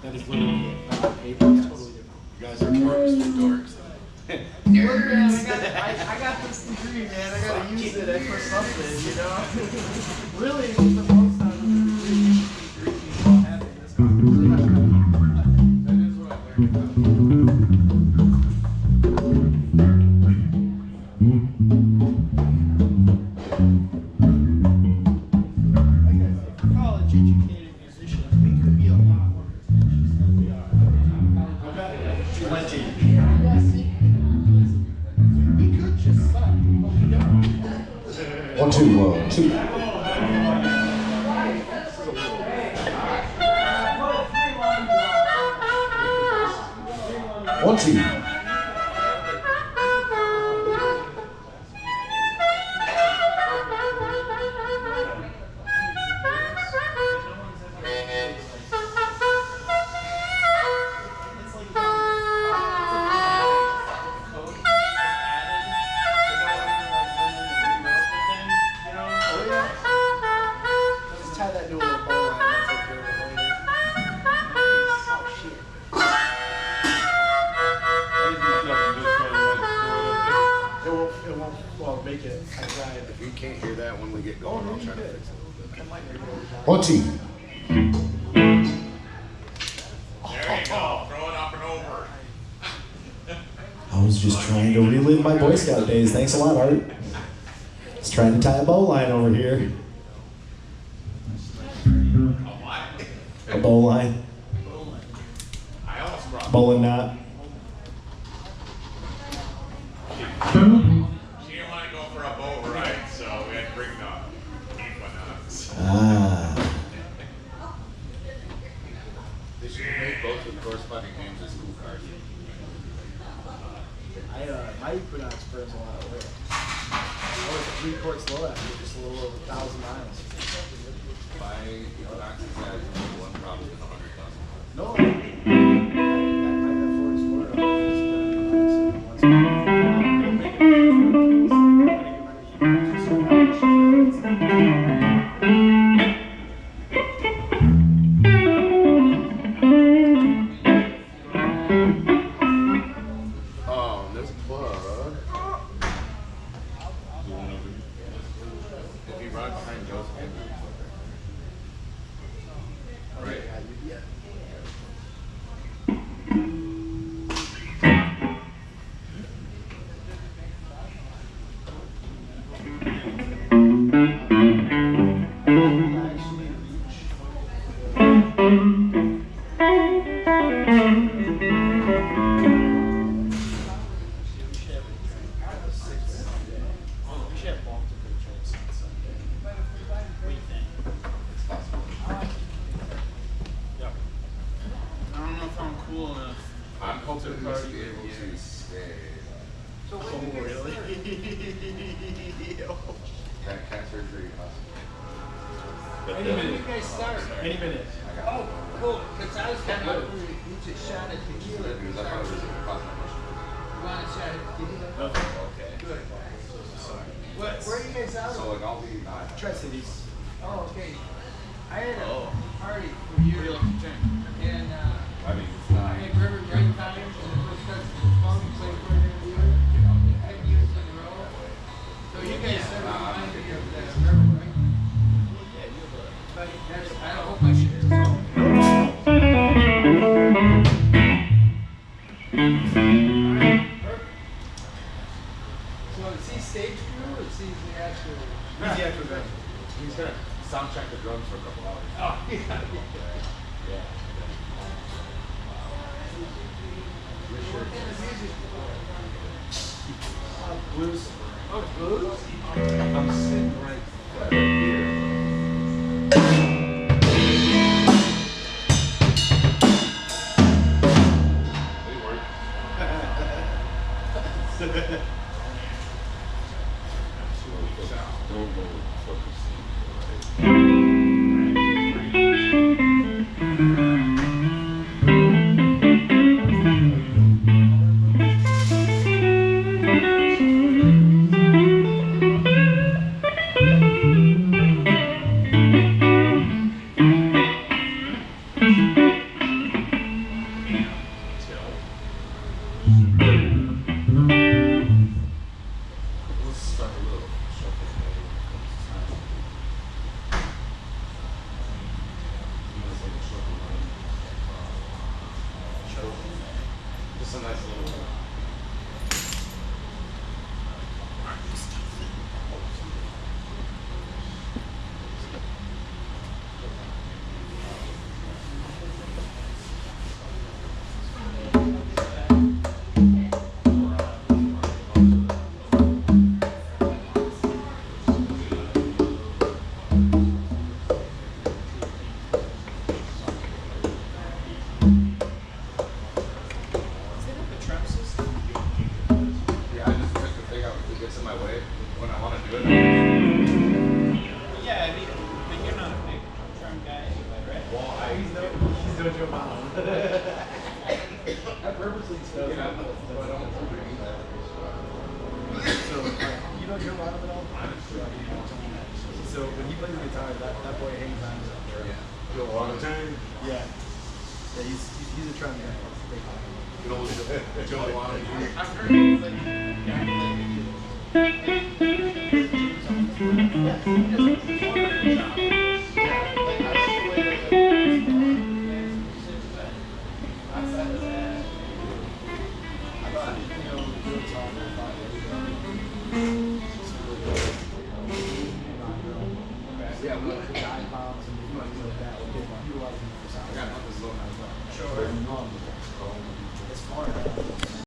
That is literally it. On paper, it's totally different. You guys are dorks to dorks. Nerds. I got this degree, man. I gotta use it for something, you know? Really, the most out of the degree while having this conversation. That is what I learned about. Two. One, two. One, two. There you go. Throw it up and over. I was just trying to relive my Boy Scout days. Thanks a lot, Art. Just trying to tie a bow line over here. A bow line. I almost brought Bowling knot. She didn't want to go for a boat ride, so we had to bring the equinox. They should make boats with corresponding names as school cars. My equinox burns a lot of oil. I was 3 quarts low after just a little over 1,000 miles. My equinox has one problem in 100,000. No. That Ford Explorer is going there's a plug. If you run behind Joseph, right? I'm hoping to be able to stay. So really? Cat surgery hospital. Any minute. You guys start. Any minute. Oh, cool. Because I was kind of hoping you just shot at tequila. Because I thought it was going to cost that much. You want to shot at tequila? Okay. Good. Where are you guys out So of? like I'll be not. Tri-Cities. Oh, okay. I had a party for you. And I mean, booze? I'm sitting right here. Just a nice little one. Yeah, I just took the thing out if it gets in my way when I want to do it. Yeah, I mean, but you're not a big drum guy anyway, right? Well, he's no Joe Mom. I purposely stuff it up so I don't overdo that. So, you know Joe Mom at all? So when he plays the guitar, that boy hangs on to it. Yeah. Feel all the time. Yeah. Yeah, he's a drum guy. You know, Joe Alana, I've heard it's like, yeah, yeah, we like the icons and things like that. We did a lot of